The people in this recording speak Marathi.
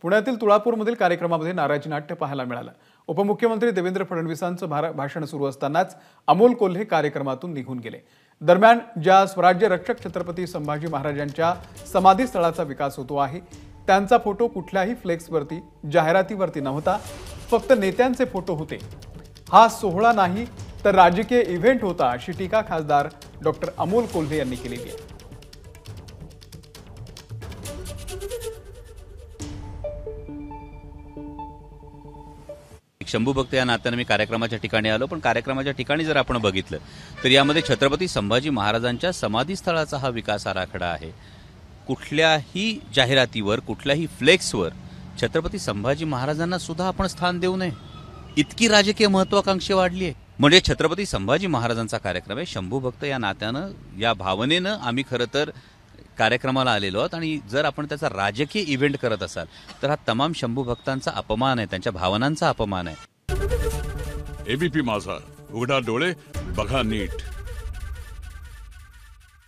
पुण्यातील तुळापूरमधील कार्यक्रमामध्ये नाराजी नाट्य पाहायला मिळालं। उपमुख्यमंत्री देवेंद्र फडणवीसांचं भाषण सुरू असतानाच अमोल कोल्हे कार्यक्रमातून निघून गेले। दरम्यान ज्या स्वराज्य रक्षक छत्रपती संभाजी महाराजांच्या समाधी स्थळाचा विकास होतो आहे त्यांचा फोटो कुठल्याही फ्लेक्सवरती जाहिरातीवरती नव्हता, फक्त नेत्यांचे फोटो होते। हा सोहळा नाही तर राजकीय इव्हेंट होता अशी टीका खासदार डॉक्टर अमोल कोल्हे यांनी केलेली आहे। शंभू भक्त या नात्याने मी कार्यक्रमाच्या ठिकाणी आलो, पण कार्यक्रमाच्या ठिकाणी जर आपण बघितलं तर यामध्ये छत्रपती संभाजी महाराजांच्या समाधीस्थळाचा हा विकास आराखडा आहे। कुठल्याही जाहिरातीवर कुठल्याही फ्लेक्सवर छत्रपती संभाजी महाराजांना सुद्धा आपण स्थान देऊ नये, इतकी राजकीय महत्वाकांक्षा वाढली आहे। म्हणजे छत्रपती संभाजी महाराजांचा कार्यक्रम आहे, शंभू भक्त या नात्यानं या भावनेनं आम्ही खरं तर कार्यक्रमाला आलेलो आहोत आणि जर आपण त्याचा राजकीय इव्हेंट करत असाल तर हा तमाम शंभू भक्तांचा अपमान आहे, त्यांच्या भावनांचा अपमान आहे। एबीपी माझा, उघडा डोळे बघा नीट।